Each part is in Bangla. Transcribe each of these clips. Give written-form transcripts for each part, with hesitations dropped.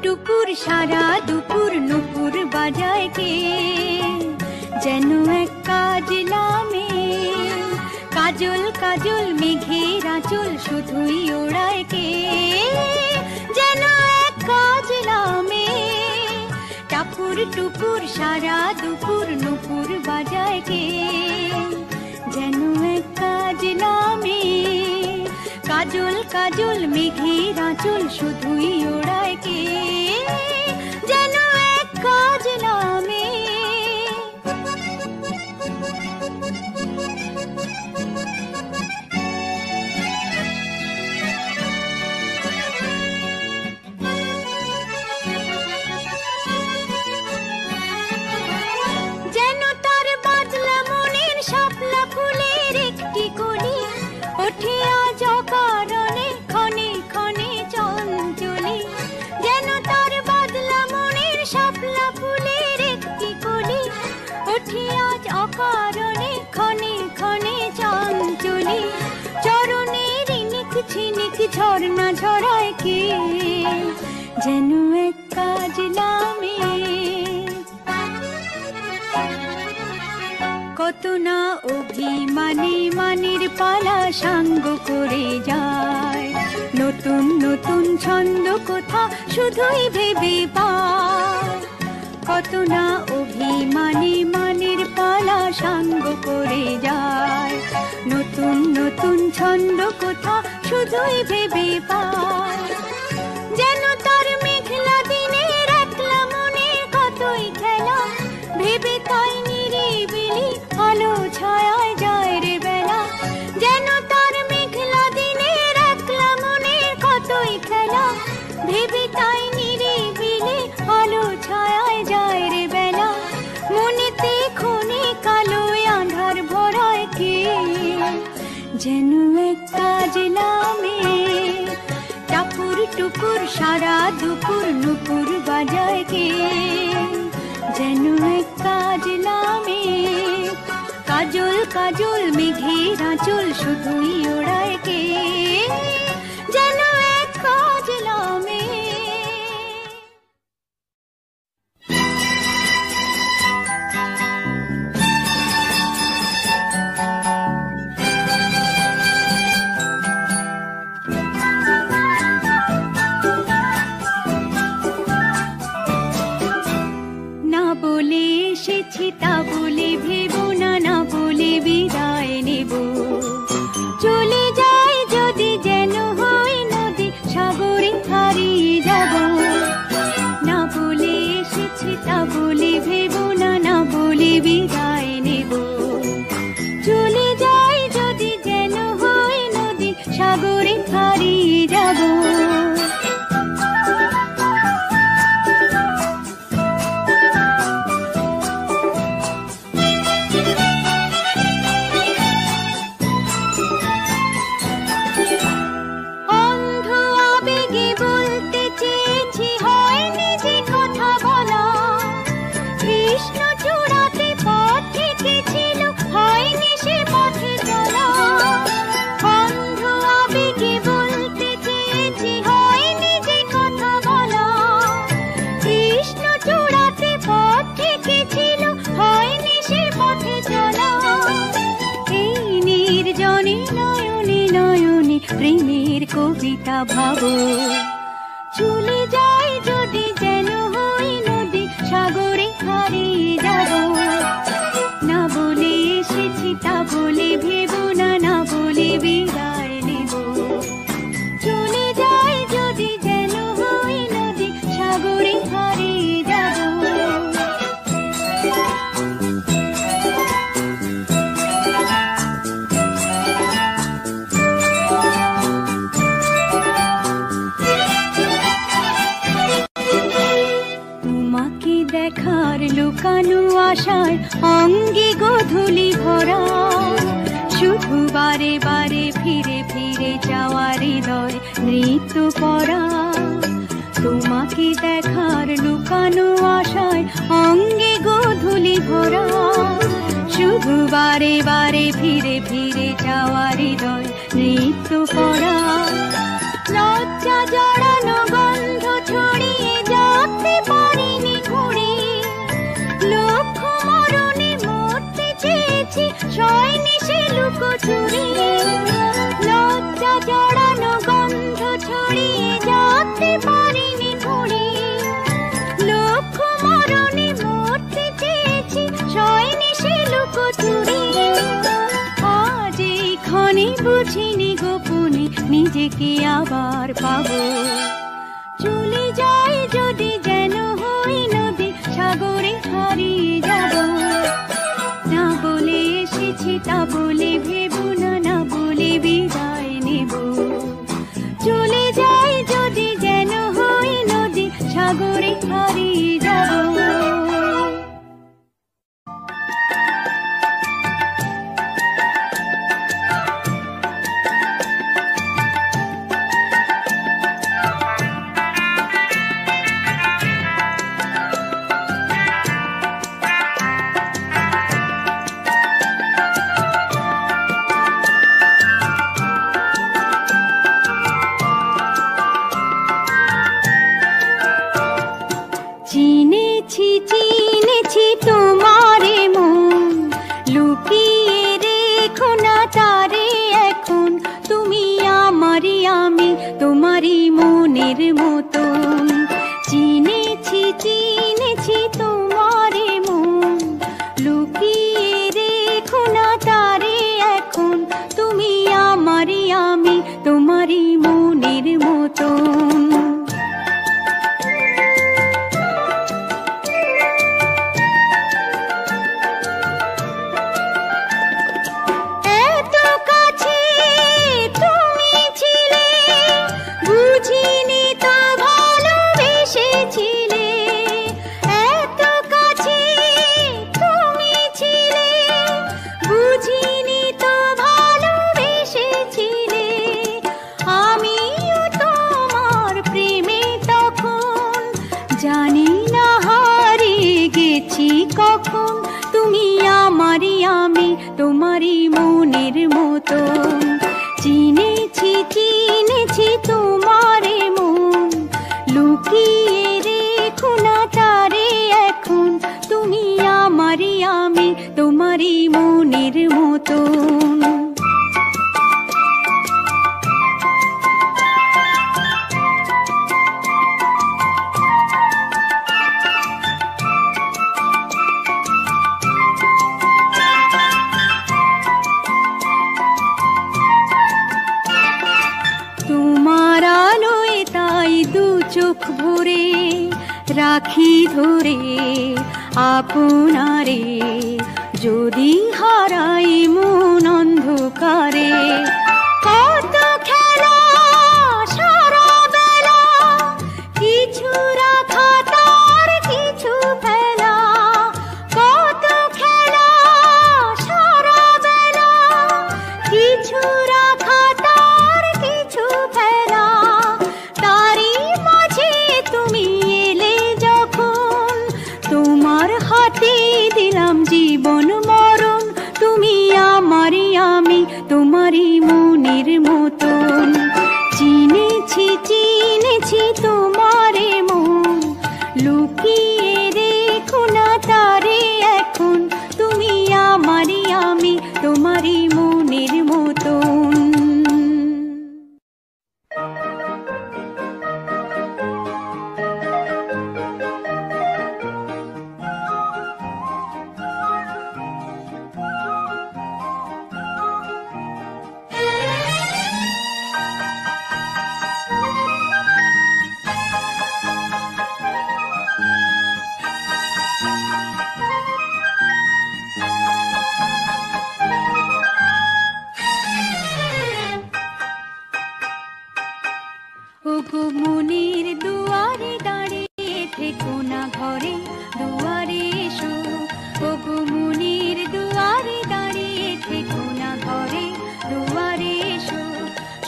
টুপুর সারা দুপুর নুপুর বাজায় কে, যেন এক কাজলা মেয়ে। কাজল কাজল মেঘের আঁচল শুধুই ওড়ায় কে, যেন এক কাজলা মেয়ে। টাপুর টুপুর সারা দুপুর নুপুর বাজায় কে, যেন এক কাজলা মেয়ে। কাজল কাজল মেঘের আঁচল শুধুই ওড়ায় কে, যেন এক কাজলা মেয়ে। যেন তার বাজলা মনের শাপলা ফুলের একটি কলি, ওঠে আজ অকারণে ক্ষণে ক্ষণে চঞ্চলি। যেন তার বাজলা মনের শাপলা ফুলের একটি কলি, ওঠে আজ অকারণে ক্ষণে ক্ষণে চঞ্চলি। চরণের ইনিক ছিনিক ঝর্ণা ঝরায় কে, যেন এক কাজলা মেয়ে। কত না অভিমানী মানের পালা সাঙ্গ করে যায়, নতুন নতুন ছন্দ কোথা শুধুই ভেবে পায়। কত না অভিমানী মানের পালা সাঙ্গ করে যায়, নতুন নতুন ছন্দ কোথা শুধুই ভেবে পায়। যেন তার মেঘলা দিনের একলা মনে কতই খেলা, ভেবে তাই নিরিবিলি আলো ছায়ায় যায় রে বেলা। যেন তার মেঘলা দিনের একলা মনের কতই খেলা, ভেবে তাই নিরিবিলি আলো ছায়ায় যায় রে বেলা। মনেতে ক্ষণে কালো আঁধার ভরায় কে, যেন এক কাজলা মেয়ে। টাপুর টুপুর সারা দুপুর নুপুর বাজায় কে, যেন এক কাজলা মেয়ে। কাজল কাজল মেঘের আঁচল শুধুই ওড়ায় কে, যেন এক কাজলা মেয়ে। না বলে এসেছি তা বলে ভেবো না, না বলে বিদায় নেব। চলে যাই যদি যেন হয় নদী সাগরে হারিয়ে যাব। না বলে এসেছি তা বলে ভেবো না, না বলে বিদায় নেব। চলে যাই যদি যেন হয় নদী সাগরে হারিয়ে যাব। প্রেমের কবিতা ভাবো, চলে যাই যদি যেন হয় নদী সাগরে হারিয়ে যাব। না বলে এসেছি তা বলে ভেবো না, না বলে বিদায় নেব। চলে যাই যদি যেন হয় নদী সাগরে হারিয়ে যাব। দেখার লুকানো আশায় অঙ্গে গোধূলি ভরা, শুধু বারে বারে ফিরে ফিরে যাওয়ার হৃদয় নৃত্য পরা। তোমাকে দেখার লুকানো আশায় অঙ্গে গোধূলি ভরা, শুধু বারে বারে ফিরে ফিরে যাওয়ার হৃদয় নৃত্য পরা। লজ্জা জড়ানো গন্ধ ছড়িয়ে যায় চেয়েছি শয়নি সে লুকোচুরি, লজ্জা জড়ানো গন্ধ ছড়িয়ে যাতে পারিনি ঘুরি, লক্ষ মরণে মরতে চেয়েছি শয়নি সে লুকোচুরি। আজ এই ক্ষণে বুঝিনি গোপনে নিজেকে আবার পাবো, চলে যাই যদি যেন হই নদী সাগরে হারিয়ে যাব। না বলে এসেছি তা বলে ভেবো না, না বলে বিদায় নেব, চলে যাই যদি যেন হই নদী সাগরে হারিয়ে যাব। চিনেছি চিনেছি তোমারে মন, লুকিয়ে রেখো না তারে এখন, তুমি আমারই আমি তোমারই মনের মতন। চিনেছি চিনেছি তোমারে মন, লুকিয়ে রেখো না তারে এখন, তুমি আমারই আমি তোমারই মনের মতন। জানি না হারিয়ে গেছি কখন, তুমি আমারই আমি তোমারই মনের মতন। চিনেছি চিনেছি তোমারে মন, লুকিয়ে রেখো না তারে এখন, তুমি আমারই আমি তোমারই মনের মতন। তোমার আলোয় তাই দু চোখ ভরে রাখি ধরে আপনারে, যদি হারাই মন অন্ধকারে। কত খেলা সারা বেলা, কিছু রাখা তার কিছু ফেলা, কত খেলা সারা বেলা, কিছু রাখা তার কিছু ফেলা। তারই মাঝে তুমি এলে যখন, তোমার হাতে দিলাম জীবন মরণ, তুমি আমারই আমি তোমারই মনের মতন। চিনেছি চিনেছি তোমারে মন, লুকিয়ে রেখো না তারে এখন, তুমি আমারই আমি তোমারই মনের মতন। ওগো মনের দুয়ারে দাঁড়িয়ে থেকো না ঘরে দুয়ারে এসো, ওগো মনের দুয়ারে দাঁড়িয়ে থেকো না ঘরে দুয়ারে এসো।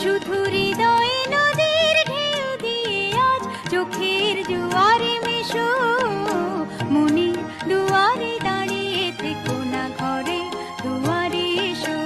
শুধু হৃদয়ে নদীর ঢেউ দিয়ে আজ চোখের জোয়ারে মেশো, মনের দুয়ারে দাঁড়িয়ে থেকো না ঘরে দুয়ারে এসো।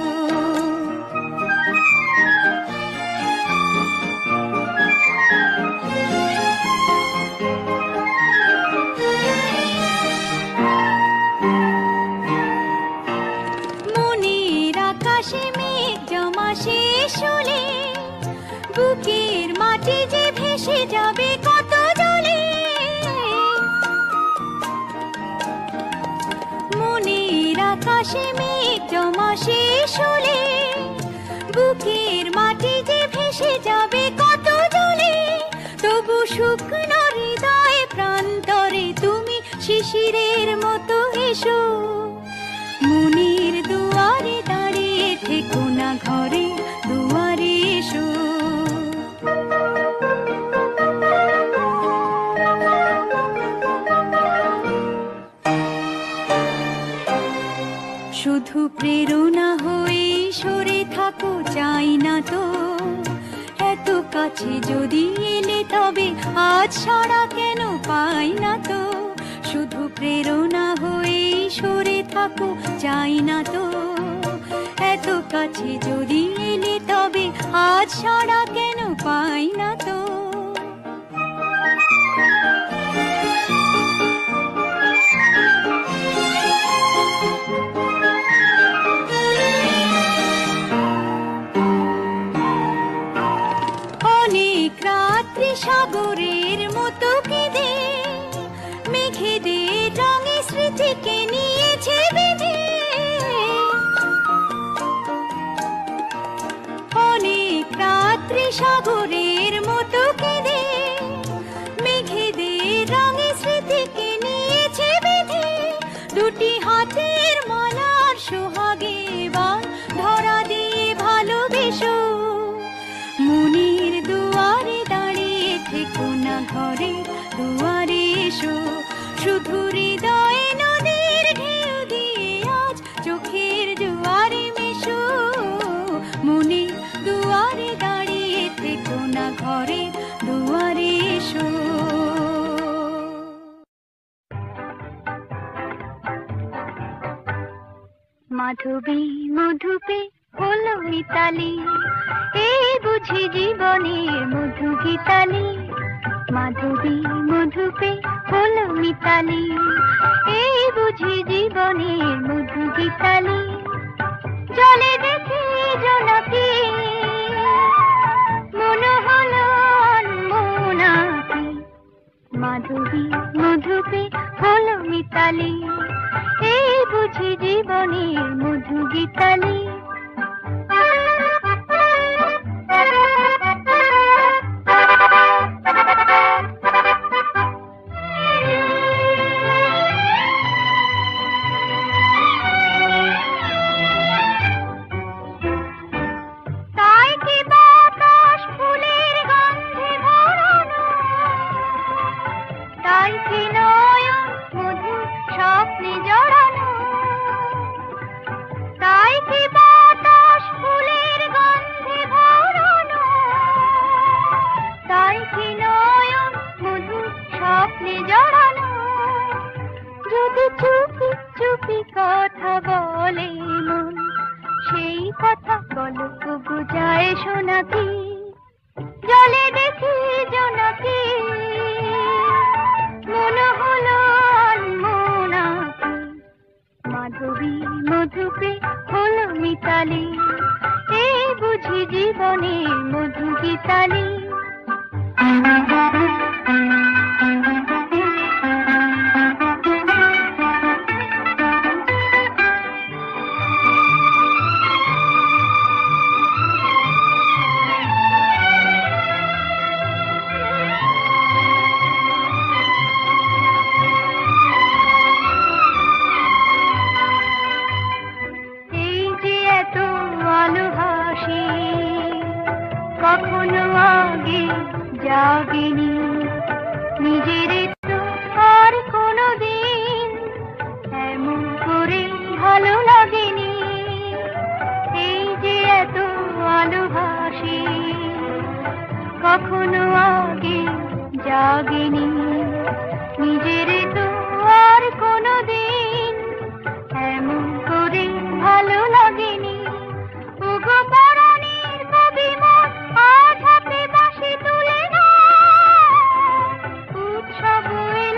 আকাশে মেঘ জমা শেষ হলে বুকের মাটি যে ভেসে যাবে কত জলে, তবু শুকনো হৃদয় প্রান্তরে তুমি শিশিরের মতো এসো। মনের দুয়ারে দাঁড়িয়ে থেকো না, ঘরে দুয়ারে এসো। শুধু প্রেরণা হয়ে সরে থাকো, চাই না তো এত কাছে যদি এলে তবে আজ ছাড়া কেন পাই না তো। শুধু প্রেরণা হয়ে সরে থাকো, চাই না তো এত কাছে যদি এলে তবে আজ ছাড়া কেন পাই না তো। অনেক রাত্রি সাগরের মতো কেঁদে মেঘেদের রঙে স্মৃতিকে নিয়েছে বেঁধে। অনেক রাত্রি সাগরের মতো কেঁদে মেঘেদের রঙে স্মৃতিকে নিয়েছে বেঁধে। দুটি হাতের মালার সোহাগে এবার ধরা দিয়ে ভালোবেসো। মনের দুয়ারে দাঁড়িয়ে থেকো না, ঘরে দুয়ারে এসো। শুধু হৃদয়ে নদীর ঢেউ দিয়ে আজ চোখের জোয়ারে মেশো। মনের দুয়ারে দাঁড়িয়ে থেকো না, ঘরে দুয়ারে এসো। মাধবী মধুপে হলো মিতালি, এই বুঝি জীবনের মধু গীতালি। মাধবী মধুপে হলো মিতালি, এই বুঝি জীবনের মধু গীতালি। জলে দেখি জোনাকি মনে হলো অনমনাকি। মাধবী মধুপে হলো মিতালি, এই বুঝি জীবনের মধু গীতালি। চুপি চুপি কথা বলে মন, সেই কথা গল্প বুঝায় শোনাকি। জলে দেখি জোনাকি মনে হলো অনমনাকি। মাধবী মধুপে হলো মিতালি, এই বুঝি জীবনের মধু গীতালি। কখনো আগে জাগেনি নিজের তো আর কোনো দিন, এমন করে ভালো লাগেনি। এই যে এত ভালোবাসি কখনো আগে জাগেনি নিজের তো আর কোনো দিন, এমন করে ভালো লাগেনি। ওগো পরাণের কবি মন আজ হাতে বাঁশি তুলে না, উৎসব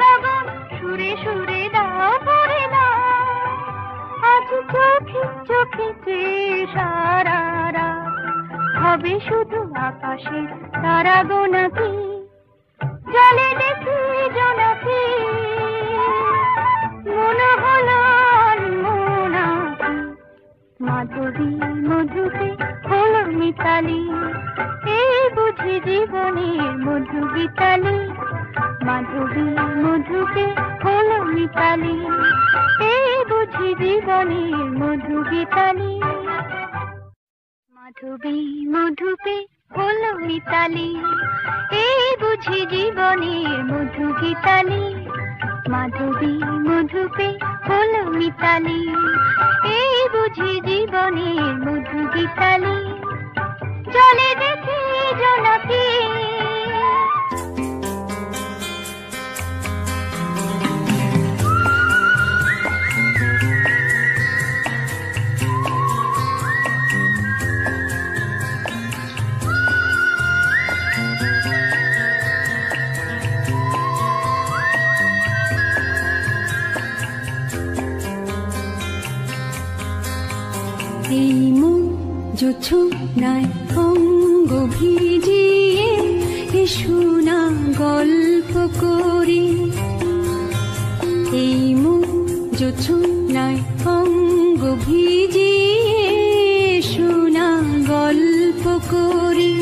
লগন সুরে সুরে দাও পড়ে না। আজ চোখে চোখে সারা রাত হবে শুধু আকাশের তারা গোনাকি। জলে দেখি জোনাকি মনে হলো অনমনাকি। মিতালি, এই বুঝি জীবনের মধু গীতালি। মাধবী মধুকে হলো মিতালি, এই বুঝি জীবনের মধু গীতালি। মাধবী মধুকে হলো মিতালি, এই বুঝি জীবনের মধু গীতালি। মাধবী মধুকে হলো মিতালি, এই বুঝি জীবনের মধু গীতালি। জলে দেখি জোনাকি, এই মুখ জোছনায় অঙ্গ ভিজিয়ে শোনা গল্প করি। এই মুখ জোছনায় অঙ্গ ভিজিয়ে শোনা গল্প করি।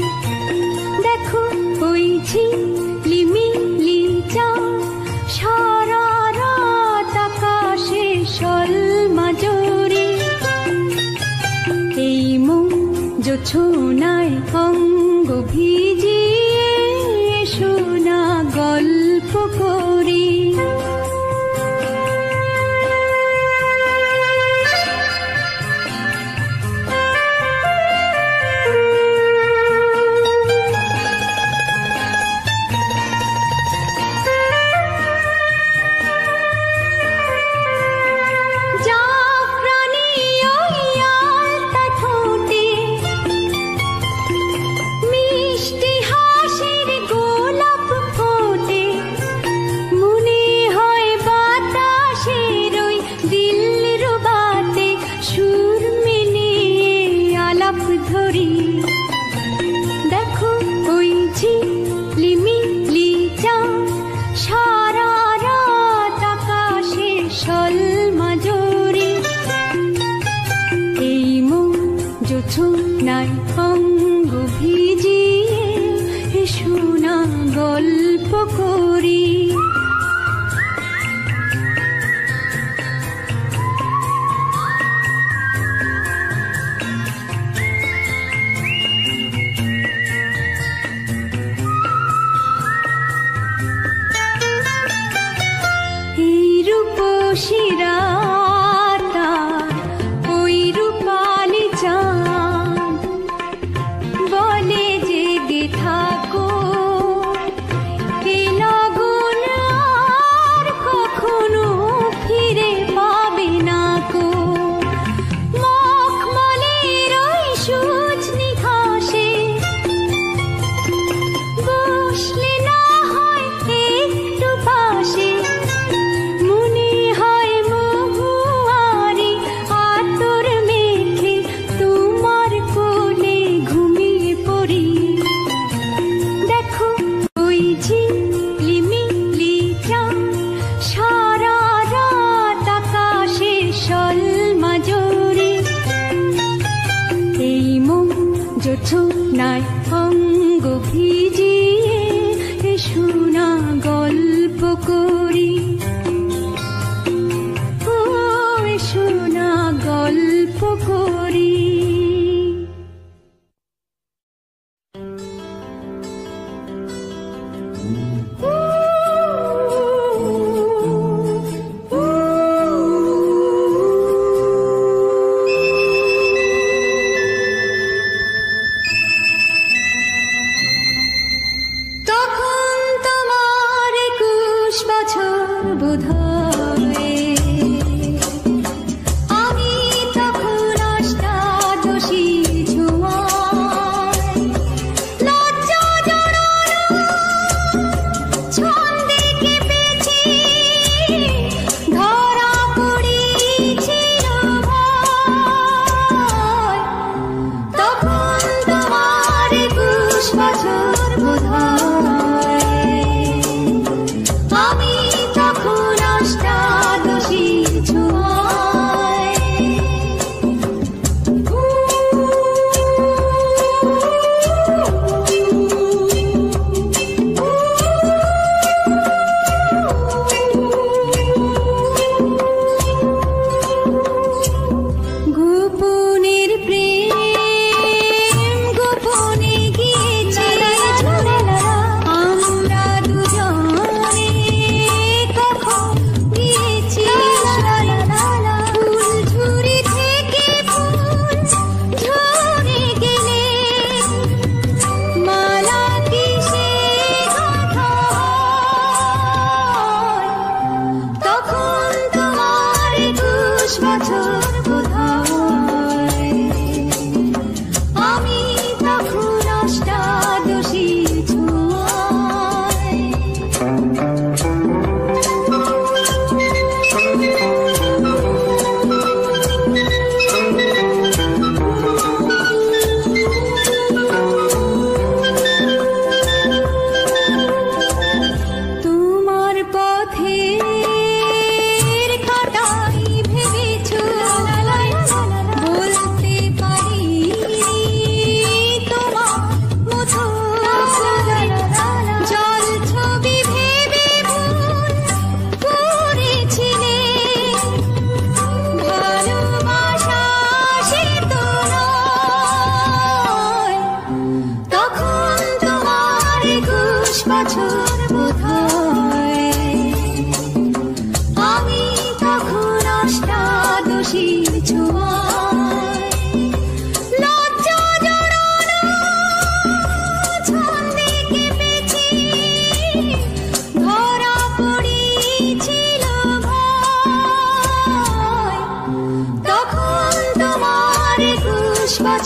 দেখো ওই ঝিলিমিলি চাঁদ সারা রাত আকাশে সলমাজরি। এই মুখ জোছনায় অঙ্গ ভিজিয়ে শোনা গল্প করি। দেখো ওই ঝিলিমিলি চাঁদ সারা রাত আকাশে সলমাজরি। এই মুখ জোছনায় অঙ্গ ভিজিয়ে শোনা গল্প করি। শিরাটা ওই রূপালি চাঁদ বলে জেগে থাকো, এ লগন আর কখনো ফিরে পাবে না কো। মখমলের ওই সজনি ঘাসে বসলে না হয় একটু পাশে, জোছনায় অঙ্গ ভিজিয়ে শোনা গল্প করি। ও শোনা গল্প করি। আমি তখন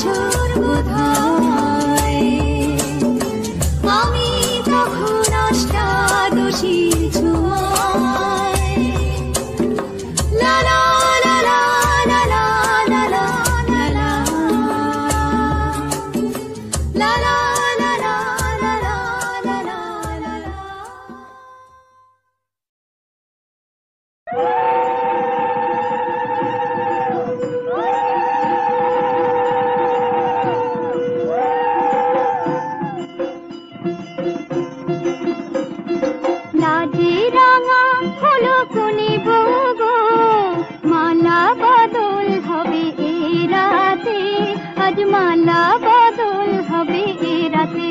বছর বোধহয় আমি তখন অষ্টাদশীর ছোঁয়ায় লা লা লা লা লা লা লা লা লা লা লা লা লা লা লা লা লা। লাজে রাঙা হলো কোনে বগো মালা বদল হবে এ রাতে আজ মালা বদল হবে এ রাতে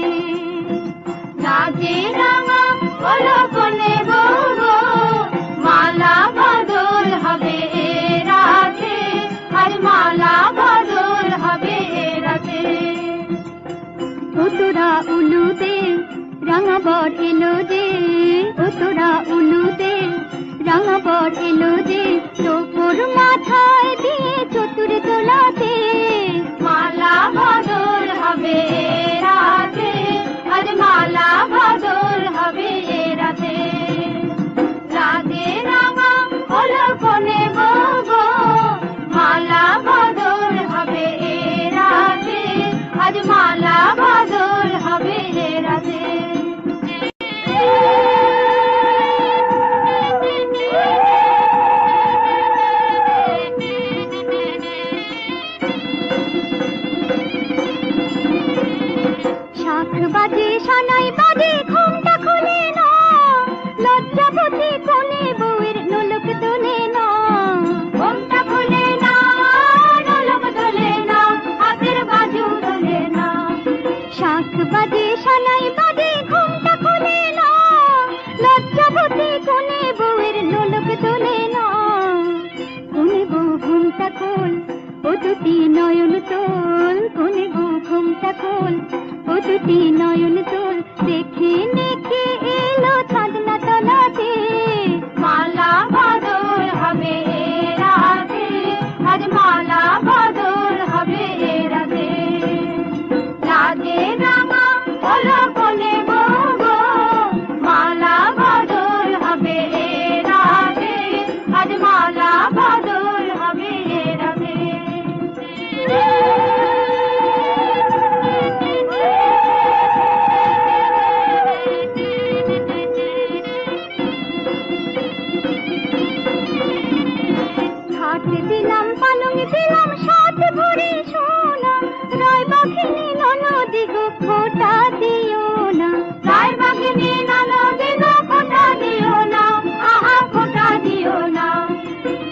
লাজে রাঙা হলো কোনে বগো মালা বদল হবে এ রাতে আজ মালা বদল হবে এ রাতে তোরা উলুতে রাঙা বর এলো যে তোরা উলুতে রাঙা বর এলো যে তোর মাথায় দিয়ে চতুর তোলাতে মালা বদল হবে রাতে আজ মালা বদল হবে রাতে লাগে রাঙা হলো কোনে বগো মালা বদল হবে রাতে আজ মালা বদল হবে রাতে বাজে সানাই বাজে ঘুমটা খুলে না লজ্জাবতী কোনে বউয়ের নোলক তোলে না ঘুমটা খুলে না নোলক তোলে না হাতের বাজু তোলে না শাঁখ বাজে সানাই বাজে ঘুমটা খুলে না লজ্জাবতী কোনে বউয়ের নোলক তোলে না কোনে বউ ঘুমটা খোল ও দুটি নয়ন তোল কোনে বউ ঘুমটা খোল ও দুটি নয়ন তোল দেখে দেখে এলো চাঁদনা তলাতে মালা বদল হবে রাতে আজ মালা বদল হবে রাতে লাজে রাঙা হলো কোনে বগো মালা বদল হবে রাতে আজ মালা বদল হবে রাতে দিলাম পালং দিলাম সাত ভরি সোনা রায় বাঘিনী ননদি গো খোটা দিও না রায় বাঘিনী ননদি গো খোটা দিও না আহা খোটা দিও না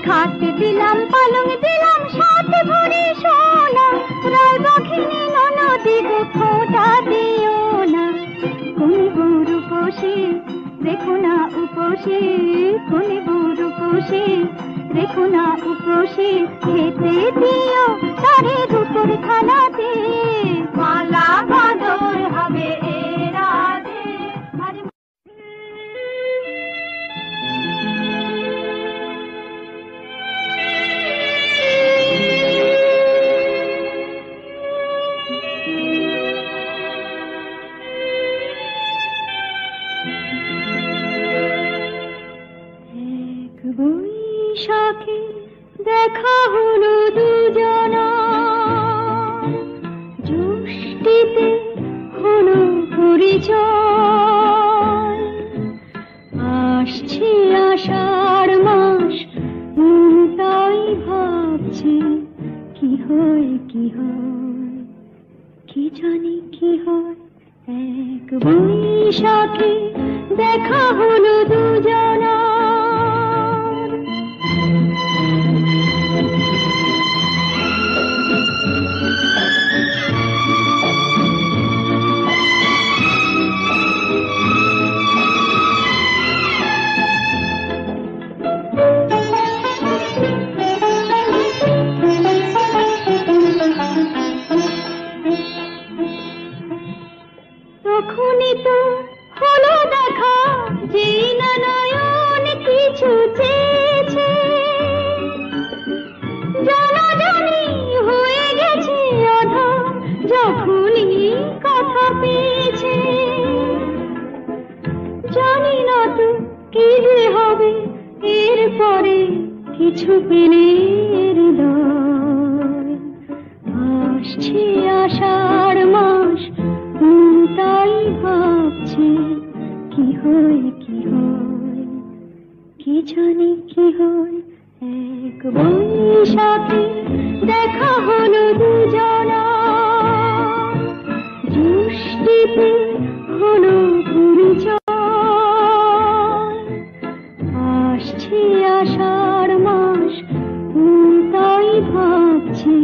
খাট দিলাম পালং দিলাম সাত ভরি সোনা রায় বাঘিনী ননদি গো খোটা দিও না কোন বউর উপসে দেখো না উপসে কোন বউর উপসে দেখো না উপসে খেতে দিও তারে রূপর থালাতে মালা বদল হবে রাতে বৈশাখে দেখা হলো দুজনা জ্যৈষ্ঠীতে হলো পরিচয় আসছে আষাঢ় মাস তাই ভাবছি কি হয় কি হয় কি জানি কি হয় এক বৈশাখে দেখা হলো দুজনা তখনই তো হলো দেখা যেই না নয়ন পেলে হৃদয়। আসছে আষাঢ় মাস, তাই ভাবছি কি হয় কি হয়, কি জানি কি হয়। এক বৈশাখে দেখা হলো দুজনা, জ্যৈষ্ঠীতে হলো পরিচয়। আসছে আষাঢ় মাস, তাই ভাবছি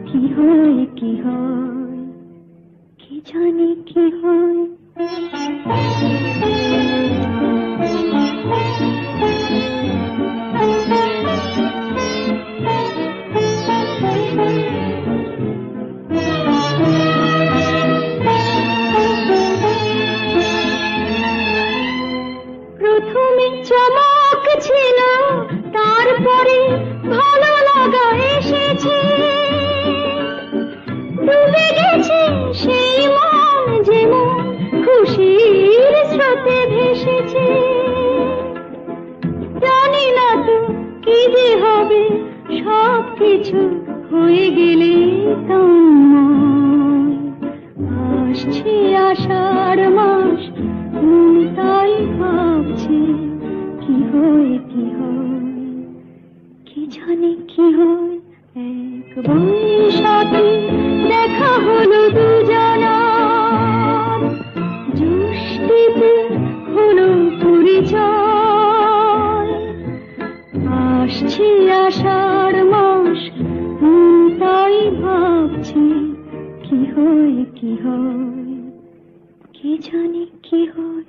কি হয় কি হয়, কি জানি কি হয়। প্রথমে চমক ছিল, তারপরে ভালো লাগা এসেছে। ডুবে গেছে সেই মন, যেমন খুশির স্রোতে ভেসেছে। জানি না তো কি যে হবে, সব কিছু হয়ে গেলে তোমায়। আসছে আষাঢ় মাস, তাই ভাবছি কি হয় কি হয়, কি জানি কি হয়। এক বৈশাখে দেখা হলো দুজনার, জ্যৈষ্ঠীতে হলো পরিচয়। আসছে আষাঢ় মাস, তাই ভাবছি কি হয় কি হয়, কি জানি কি হয়।